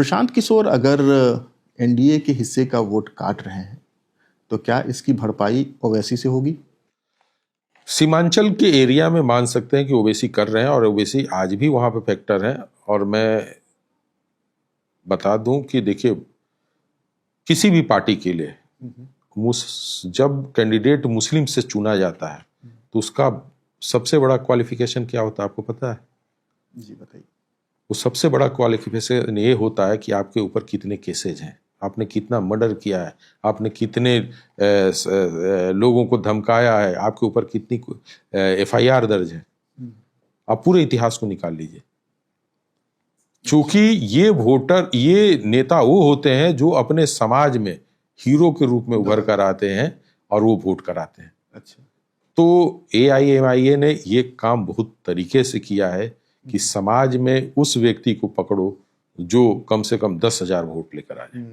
प्रशांत किशोर अगर एनडीए के हिस्से का वोट काट रहे हैं तो क्या इसकी भरपाई ओवैसी से होगी? सीमांचल के एरिया में मान सकते हैं कि ओवैसी कर रहे हैं और ओवैसी आज भी वहां पे फैक्टर है। और मैं बता दूं कि देखिए, किसी भी पार्टी के लिए जब कैंडिडेट मुस्लिम से चुना जाता है तो उसका सबसे बड़ा क्वालिफिकेशन क्या होता है, आपको पता है? जी बताइए। वो सबसे बड़ा क्वालिफिकेशन ये होता है कि आपके ऊपर कितने केसेज हैं, आपने कितना मर्डर किया है, आपने कितने लोगों को धमकाया है, आपके ऊपर कितनी एफआईआर दर्ज है। आप पूरे इतिहास को निकाल लीजिए। चूंकि ये वोटर, ये नेता वो होते हैं जो अपने समाज में हीरो के रूप में उभर कर आते हैं और वो वोट कराते हैं। अच्छा। तो एआईएमआईए ने ये काम बहुत तरीके से किया है कि समाज में उस व्यक्ति को पकड़ो जो कम से कम 10,000 वोट लेकर आ जाए,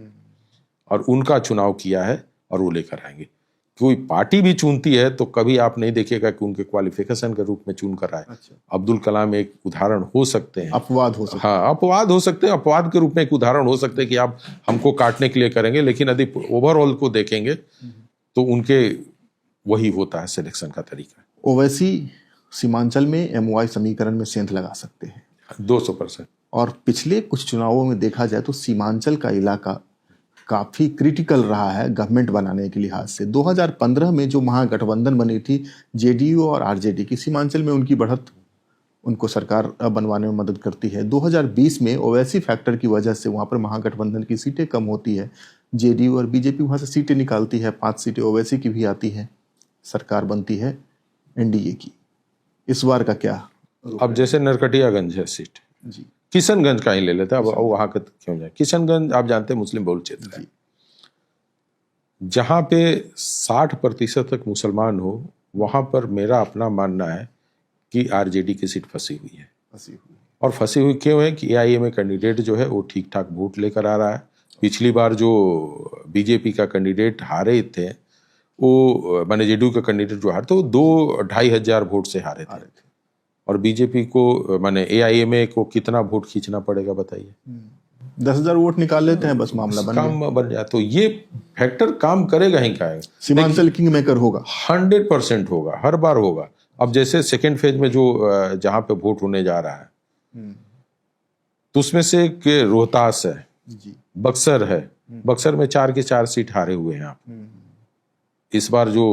और उनका चुनाव किया है और वो लेकर आएंगे। कोई पार्टी भी चुनती है तो कभी आप नहीं देखिएगा कि उनके क्वालिफिकेशन के रूप में चुन कर आए। अच्छा। अब्दुल कलाम एक उदाहरण हो सकते हैं, अपवाद हो सकते हैं। हाँ, अपवाद हो सकते हैं, अपवाद के रूप में एक उदाहरण हो सकते हैं कि आप हमको काटने के लिए करेंगे, लेकिन यदि ओवरऑल को देखेंगे तो उनके वही होता है सिलेक्शन का तरीका। ओवैसी सीमांचल में एमओआई समीकरण में सेंध लगा सकते हैं 200%। और पिछले कुछ चुनावों में देखा जाए तो सीमांचल का इलाका काफी क्रिटिकल रहा है गवर्नमेंट बनाने के लिहाज से। 2015 में जो महागठबंधन बनी थी जेडीयू और आरजेडी की, सीमांचल में उनकी बढ़त उनको सरकार बनवाने में मदद करती है। 2020 में ओवैसी फैक्टर की वजह से वहाँ पर महागठबंधन की सीटें कम होती है, जेडीयू और बीजेपी वहाँ से सीटें निकालती है, 5 सीटें ओवैसी की भी आती है, सरकार बनती है एनडीए की। इस बार का क्या? अब जैसे नरकटियागंज है सीट, जी, किशनगंज का ही ले लेते हैं, अब वहां का क्यों जाए। किशनगंज आप जानते हैं मुस्लिम बहुल क्षेत्र है, जहां पे 60% तक मुसलमान हो, वहां पर मेरा अपना मानना है कि आरजेडी की सीट फंसी हुई है। और फंसी हुई क्यों है कि एआईएमआईए कैंडिडेट जो है वो ठीक ठाक वोट लेकर आ रहा है। पिछली बार जो बीजेपी का कैंडिडेट हारे थे, वो माने जेडीयू का कैंडिडेट जो हारे थे वो 2-2.5 हजार वोट से हारे थे। और बीजेपी को माने एआईएमआईए को कितना वोट खींचना पड़ेगा बताइए? 10,000 वोट निकाल लेते हैं, बस मामला बन जाए। तो ये फैक्टर काम करेगा ही का, सीमांचल किंग मेकर होगा, 100% होगा, हर बार होगा। अब जैसे सेकेंड फेज में जो जहां पे वोट होने जा रहा है तो उसमें से रोहतास है, बक्सर है, बक्सर में 4 की 4 सीट हारे हुए हैं आप। इस बार जो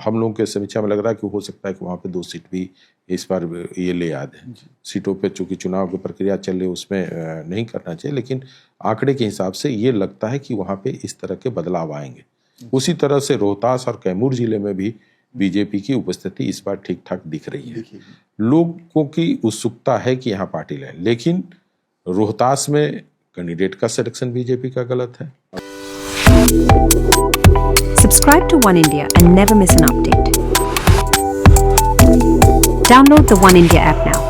हम लोगों के समीक्षा में लग रहा है कि हो सकता है कि वहां पे 2 सीट भी इस बार ये ले याद है। सीटों पे चूंकि चुनाव की प्रक्रिया चल रही है उसमें नहीं करना चाहिए, लेकिन आंकड़े के हिसाब से ये लगता है कि वहां पे इस तरह के बदलाव आएंगे। उसी तरह से रोहतास और कैमूर जिले में भी बीजेपी की उपस्थिति इस बार ठीक ठाक दिख रही है। लोगों की उत्सुकता है कि यहाँ पार्टी ले, लेकिन रोहतास में कैंडिडेट का सिलेक्शन बीजेपी का गलत है। Subscribe to One India and never miss an update. Download the One India app now.